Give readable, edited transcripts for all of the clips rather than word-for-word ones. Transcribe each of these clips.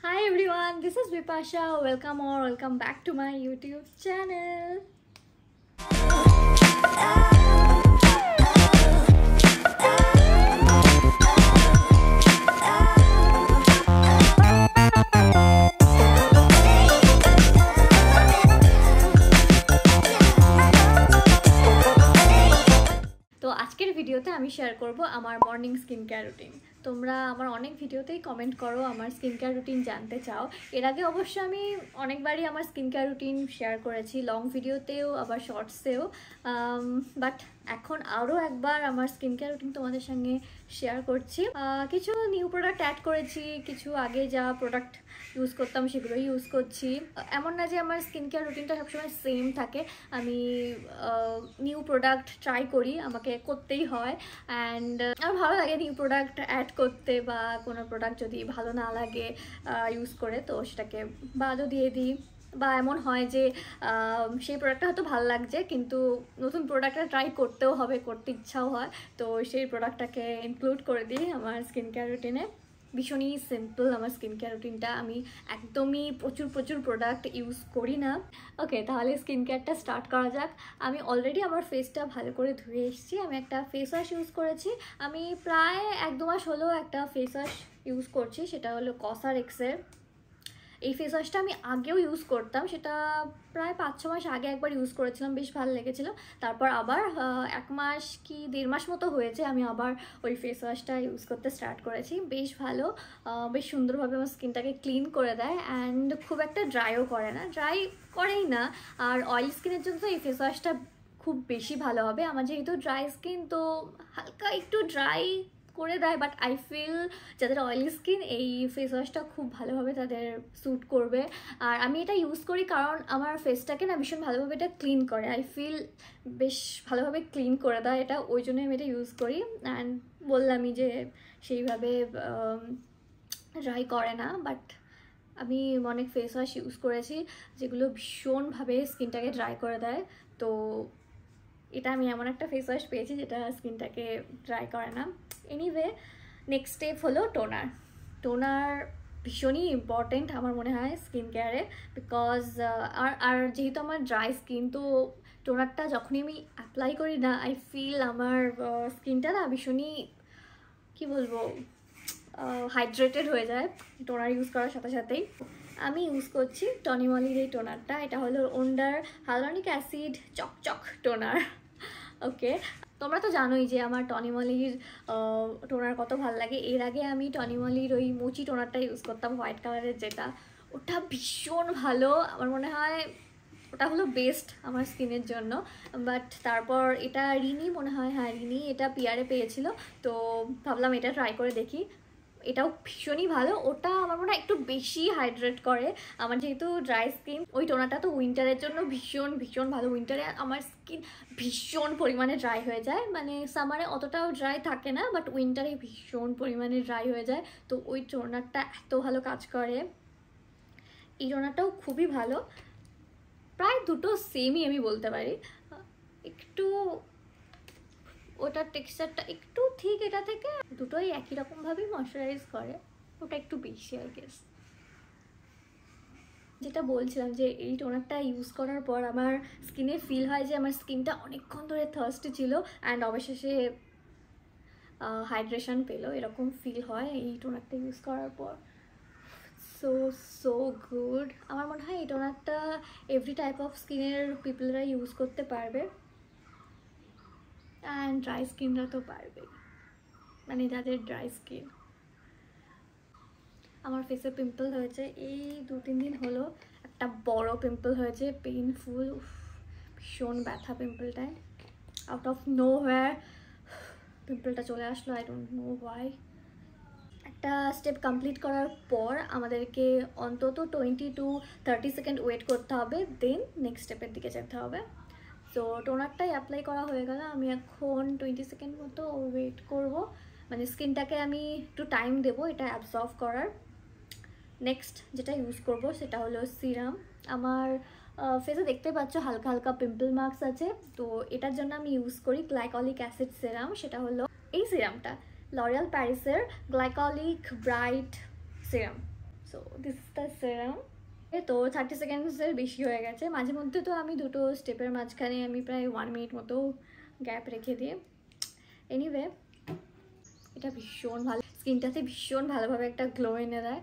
Hi everyone, this is Vipasha. Welcome back to my YouTube channel. তো আজকের ভিডিওতে আমি শেয়ার করব আমার মর্নিং স্কিন কেয়ার রুটিন। তোমরা আমার অনেক ভিডিওতেই কমেন্ট করো আমার স্কিন কেয়ার রুটিন জানতে চাও। এর আগে অবশ্য আমি অনেকবারই আমার স্কিন কেয়ার রুটিন শেয়ার করেছি, লং ভিডিওতেও আবার শর্টসেও, বাট এখন আরও একবার আমার স্কিন কেয়ার রুটিন তোমাদের সঙ্গে শেয়ার করছি। কিছু নিউ প্রোডাক্ট অ্যাড করেছি, কিছু আগে যা প্রোডাক্ট ইউজ করতাম সেগুলোই ইউজ করছি। এমন না যে আমার স্কিন কেয়ার রুটিনটা সবসময় সেম থাকে, আমি নিউ প্রোডাক্ট ট্রাই করি, আমাকে করতেই হয়। অ্যান্ড আমার ভালো লাগে নিউ প্রোডাক্ট অ্যাড করতে, বা কোনো প্রোডাক্ট যদি ভালো না লাগে ইউজ করে তো সেটাকে বাদও দিয়ে দিই। বা এমন হয় যে সেই প্রোডাক্টটা হয়তো ভালো লাগছে কিন্তু নতুন প্রোডাক্টটা ট্রাই করতেও হবে, করতে ইচ্ছাও হয়, তো সেই প্রোডাক্টটাকে ইনক্লুড করে দিই আমার স্কিন কেয়ার রুটিনে। ভীষণই সিম্পল আমার স্কিন কেয়ার রুটিনটা, আমি একদমই প্রচুর প্রোডাক্ট ইউজ করি না। ওকে, তাহলে স্কিন কেয়ারটা স্টার্ট করা যাক। আমি অলরেডি আমার ফেসটা ভালো করে ধুয়ে এসেছি। আমি একটা ফেস ওয়াশ ইউজ করেছি, আমি প্রায় 1-2 মাস হলো একটা ফেস ওয়াশ ইউজ করছি, সেটা হলো কসারেক্সের। এই ফেস ওয়াশটা আমি আগেও ইউজ করতাম, সেটা প্রায় 5-6 মাস আগে একবার ইউজ করেছিলাম, বেশ ভালো লেগেছিলো। তারপর আবার 1 মাস কি 1.5 মাস মতো হয়েছে আমি আবার ওই ফেস ওয়াশটা ইউজ করতে স্টার্ট করেছি। বেশ ভালো, বেশ সুন্দরভাবে আমার স্কিনটাকে ক্লিন করে দেয়, অ্যান্ড খুব একটা ড্রাইও করে না, ড্রাই করেই না। আর অয়েলি স্কিনের জন্য তো এই ফেস ওয়াশটা খুব বেশি ভালো হবে। আমার যেহেতু ড্রাই স্কিন, তো হালকা একটু ড্রাই করে দেয়, বাট আই ফিল যাদের অয়েলি স্কিন এই ফেস ওয়াশটা খুব ভালোভাবে তাদের স্যুট করবে। আর আমি এটা ইউজ করি কারণ আমার ফেসটাকে না ভীষণ ভালোভাবে এটা ক্লিন করে, আই ফিল বেশ ভালোভাবে ক্লিন করে দেয় এটা, ওই জন্যই আমি এটা ইউজ করি। অ্যান্ড বললামই যে সেইভাবে ড্রাই করে না, বাট আমি অনেক ফেস ওয়াশ ইউজ করেছি যেগুলো ভীষণভাবে স্কিনটাকে ড্রাই করে দেয়। তো এটা আমি এমন একটা ফেস ওয়াশ পেয়েছি যেটা স্কিনটাকে ড্রাই করে না। এনিওয়ে, নেক্সট স্টেপ হলো টোনার। টোনার ভীষণই ইম্পর্টেন্ট আমার মনে হয় স্কিন কেয়ারে, বিকজ আর যেহেতু আমার ড্রাই স্কিন, তো টোনারটা যখনই আমি অ্যাপ্লাই করি না, আই ফিল আমার স্কিনটা না ভীষণই, কী বলবো, হাইড্রেটেড হয়ে যায় টোনার ইউজ করার সাথে সাথেই। আমি ইউজ করছি টনিমলির এই টোনারটা, এটা হলো ওন্ডার হাইলুরনিক অ্যাসিড চকচক টোনার। ওকে, তোমরা তো জানোই যে আমার টনিমলির টোনার কত ভালো লাগে। এর আগে আমি টনিমলির ওই মুচি টোনারটা ইউজ করতাম, হোয়াইট কালারের, যেটা ওটা ভীষণ ভালো, আমার মনে হয় ওটা হলো বেস্ট আমার স্কিনের জন্য। বাট তারপর এটা রিনি মনে হয়, হ্যাঁ রিনি এটা পিয়ারে পেয়েছিল, তো ভাবলাম এটা ট্রাই করে দেখি। এটাও ভীষণই ভালো, ওটা আমার মনে হয় একটু বেশি হাইড্রেট করে। আমার যেহেতু ড্রাই স্কিন, ওই টোনারটা তো উইন্টারের জন্য ভীষণ ভালো। উইন্টারে আমার স্কিন ভীষণ পরিমাণে ড্রাই হয়ে যায়, মানে সামারে অতটাও ড্রাই থাকে না, বাট উইন্টারে ভীষণ পরিমাণে ড্রাই হয়ে যায়, তো ওই টোনারটা এত ভালো কাজ করে। এই টোনারটাও খুবই ভালো, প্রায় দুটো সেমই আমি বলতে পারি। একটু ওটার টেক্সচারটা একটু ঠিক এটা থেকে, দুটোই একই রকমভাবেই ময়শ্চারাইজ করে, ওটা একটু বেশি আই গেস। যেটা বলছিলাম যে এই টোনারটা ইউজ করার পর আমার স্কিনে ফিল হয় যে আমার স্কিনটা অনেকক্ষণ ধরে থার্স্টি ছিল, অ্যান্ড অবশেষে হাইড্রেশন পেলো, এরকম ফিল হয় এই টোনারটা ইউজ করার পর। So good. আমার মনে হয় এই টোনারটা এভরি টাইপ অফ স্কিনের পিপলরা ইউজ করতে পারবে, অ্যান্ড ড্রাই স্কিনরা তো পারবে, মানে যাদের ড্রাই স্কিন। আমার ফেসে পিম্পল হয়েছে এই 2-3 দিন হলো, একটা বড় পিম্পল হয়েছে, পেইনফুল, ভীষণ ব্যথা পিম্পলটায়। আউট অফ নো হোয়ার পিম্পলটা চলে আসলো, আই ডোন্ট নো ওয়াই। একটা স্টেপ কমপ্লিট করার পর আমাদেরকে অন্তত 20-30 সেকেন্ড ওয়েট করতে হবে, দেন নেক্সট স্টেপের দিকে যেতে হবে। তো টোনারটাই অ্যাপ্লাই করা হয়ে গেল, আমি এখন 20 সেকেন্ড মতো ওয়েট করব, মানে স্কিনটাকে আমি একটু টাইম দেবো এটা অ্যাবজর্ব করার। নেক্সট যেটা ইউজ করব সেটা হলো সিরাম। আমার ফেসে দেখতে পাচ্ছ হালকা হালকা পিম্পল মার্কস আছে, তো এটার জন্য আমি ইউজ করি গ্লাইকলিক অ্যাসিড সিরাম। সেটা হলো এই সিরামটা, লরিয়াল প্যারিসের glycolic bright serum. So this is the serum. তো 30 সেকেন্ডসের বেশি হয়ে গেছে, মাঝে মধ্যে তো আমি দুটো স্টেপের মাঝখানে আমি প্রায় 1 মিনিট মতো গ্যাপ রেখে দিই। এনিওয়ে এটা ভীষণ ভালো, স্কিনটাতে ভীষণ ভালোভাবে একটা গ্লো এনে দেয়।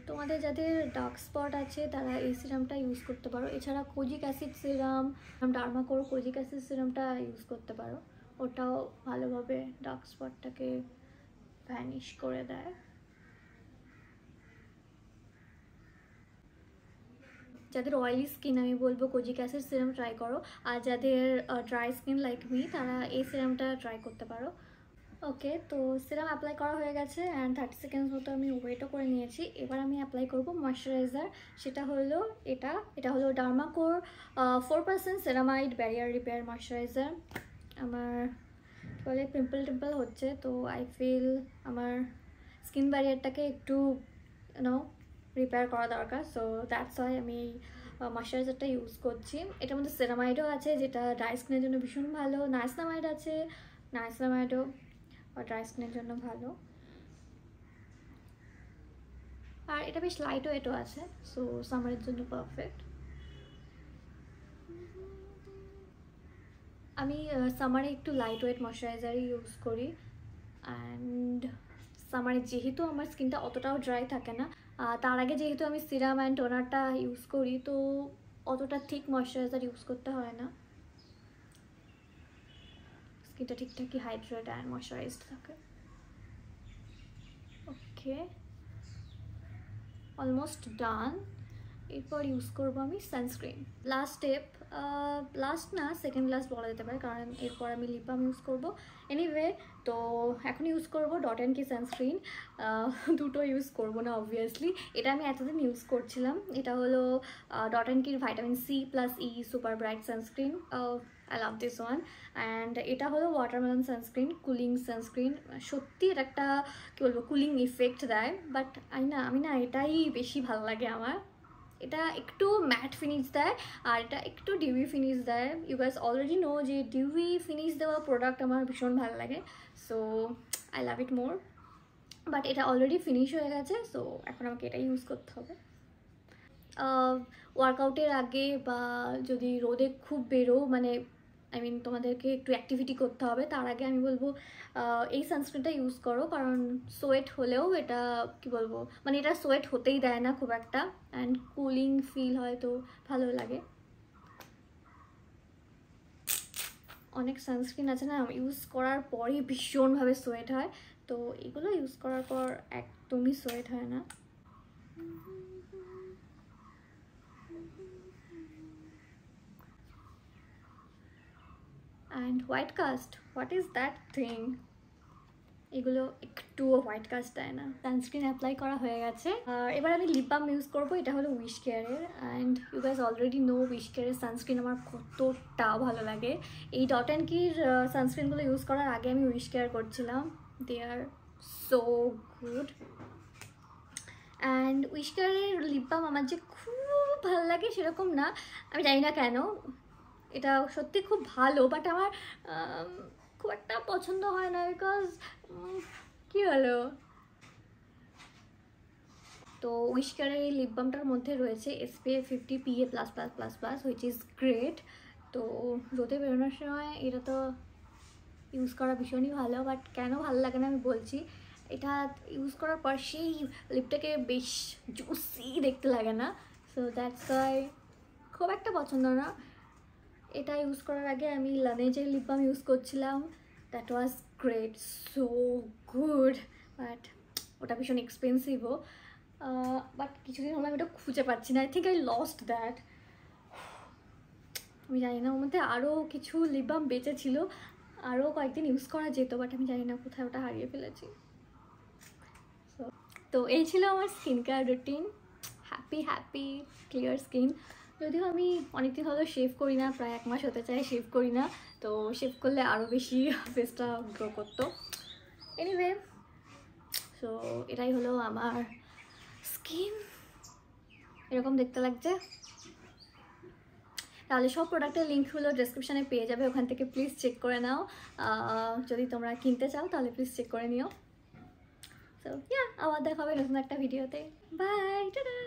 তোমাদের যাদের ডার্ক স্পট আছে তারা এই সিরামটা ইউজ করতে পারো। এছাড়া kojic acid serum, Dermacor kojic acid সিরামটা ইউজ করতে পারো, ওটাও ভালোভাবে ডার্ক স্পটটাকে ভ্যানিশ করে দেয়। যাদের অয়েলি স্কিন আমি বলবো কোজিক অ্যাসিড সিরাম ট্রাই করো, আর যাদের ড্রাই স্কিন লাইক মি তারা এই সিরামটা ট্রাই করতে পারো। ওকে, তো সিরাম অ্যাপ্লাই করা হয়ে গেছে অ্যান্ড 30 সেকেন্ডস মতো আমি ওয়েটও করে নিয়েছি। এবার আমি অ্যাপ্লাই করব ময়শ্চারাইজার, সেটা হলো এটা হলো ডার্মাকোর 4% সেরামাইড ব্যারিয়ার রিপেয়ার ময়শ্চারাইজার। আমার বলে পিম্পল টিম্পল হচ্ছে, তো আই ফিল আমার স্কিন ব্যারিয়ারটাকে একটু রিপেয়ার করা দরকার, সো দ্যাটস ওয়াই আমি এই ময়শ্চারাইজারটা ইউজ করছি। এটার মধ্যে সেরামাইডও আছে যেটা ড্রাই স্কিনের জন্য ভীষণ ভালো, নাইসিনামাইড আছে, নাইসিনামাইডও ড্রাই স্কিনের জন্য ভালো, আর এটা বেশ লাইট ওয়েটও আছে, সো সামারের জন্য পারফেক্ট। আমি সামারে একটু লাইট ওয়েট ময়শ্চারাইজারই ইউজ করি, অ্যান্ড সামারে যেহেতু আমার স্কিনটা অতটাও ড্রাই থাকে না, তার আগে যেহেতু আমি সিরাম অ্যান্ড টোনারটা ইউজ করি, তো অতটা ঠিক ময়শ্চারাইজার ইউজ করতে হয় না, স্কিনটা ঠিকঠাকই হাইড্রেট অ্যান্ড ময়শ্চারাইজড থাকে। ওকে, অলমোস্ট ডান। এরপর ইউজ করবো আমি সানস্ক্রিন। লাস্ট স্টেপ, লাস্ট না সেকেন্ড লাস্ট বলা যেতে পারে, কারণ এরপর আমি লিপ বাম ইউজ করবো। এনিওয়ে, তো এখন ইউজ করবো ডট অ্যান্ড কি সানস্ক্রিন। দুটো ইউজ করবো না অবভিয়াসলি, এটা আমি এতদিন ইউজ করছিলাম। এটা হলো ডট অ্যান্ড কির vitamin C plus E super bright sunscreen. I love this one. And এটা হলো ওয়াটারমেলন সানস্ক্রিন, কুলিং সানস্ক্রিন। সত্যি এটা একটা কী বলবো কুলিং ইফেক্ট দেয়, বাট আমি না এটাই বেশি ভালো লাগে আমার। এটা একটু ম্যাট ফিনিশ দেয় আর এটা একটু ডিউই ফিনিশ দেয়। ইউ গাইস অলরেডি নো যে ডিউই ফিনিশ দেওয়া প্রোডাক্ট আমার ভীষণ ভালো লাগে, so I love it more. But এটা অলরেডি ফিনিশ হয়ে গেছে, সো এখন আমাকে এটা ইউজ করতে হবে। ওয়ার্কআউটের আগে বা যদি রোদে খুব বেরো, মানে তোমাদেরকে একটু অ্যাক্টিভিটি করতে হবে, তার আগে আমি বলবো এই সানস্ক্রিনটা ইউজ করো, কারণ সোয়েট হলেও এটা কি বলবো মানে এটা সোয়েট হতেই দেয় না খুব একটা, অ্যান্ড কুলিং ফিল হয়, তো ভালো লাগে। অনেক সানস্ক্রিন আছে না ইউজ করার পরই ভীষণভাবে সোয়েট হয়, তো এগুলো ইউজ করার পর একদমই সোয়েট হয় না। And white caste, what is that thing? এগুলো একটুও হোয়াইট কাস্ট দেয় না। সানস্ক্রিন অ্যাপ্লাই করা হয়ে গেছে, আর এবার আমি লিপ বাম ইউজ করবো। এটা হলো উইশ কেয়ারের, and you guys already know Wish কেয়ারের সানস্ক্রিন আমার কতটা ভালো লাগে। এই ডট অ্যান্ড কির সানস্ক্রিনগুলো ইউজ করার আগে আমি উইশ কেয়ার করছিলাম, they are so good. And Wish কেয়ারের লিপ বাম আমার যে খুব ভালো লাগে সেরকম না, আমি জানি না কেন, এটা সত্যি খুব ভালো, বাট আমার খুব একটা পছন্দ হয় না, বিকজ কী হলো। তো উইশ কেয়ারের এই লিপ বামটার মধ্যে রয়েছে SPF 50 PA++++, which is great. তো রোদে বেরোনোর সময় এটা তো ইউজ করা ভীষণই ভালো, বাট কেন ভালো লাগে না আমি বলছি। এটা ইউজ করার পর সেই লিপটাকে বেশ জুসি দেখতে লাগে না, সো দ্যাটস ওয়াই খুব একটা পছন্দ না। এটা ইউজ করার আগে আমি লানেজের লিপ বাম ইউজ করছিলাম, that was great, so good, but ওটা ভীষণ এক্সপেন্সিভও। বাট কিছুদিন হলো আমি ওটা খুঁজে পাচ্ছি না, I think I lost that. আমি জানি না, ওর মধ্যে আরও কিছু লিপ বাম বেঁচে ছিল, আরও কয়েকদিন ইউজ করা যেত, বাট আমি জানি না কোথায় ওটা হারিয়ে ফেলেছি। তো এই ছিল আমার skin care routine, happy clear skin. যদিও আমি অনেকদিন হলো শেভ করি না, প্রায় 1 মাস হতে চাই শেভ করি না, তো শেভ করলে আরও বেশি ফেসটা গ্রো করতো। এনিওয়ে, সো এটাই হলো আমার স্কিন, এরকম দেখতে লাগছে। তাহলে সব প্রোডাক্টের লিঙ্কগুলো ডেসক্রিপশানে পেয়ে যাবে, ওখান থেকে প্লিজ চেক করে নাও। যদি তোমরা কিনতে চাও তাহলে প্লিজ চেক করে নিও। সো আবার দেখা হবে নতুন একটা ভিডিওতে। Bye, tata.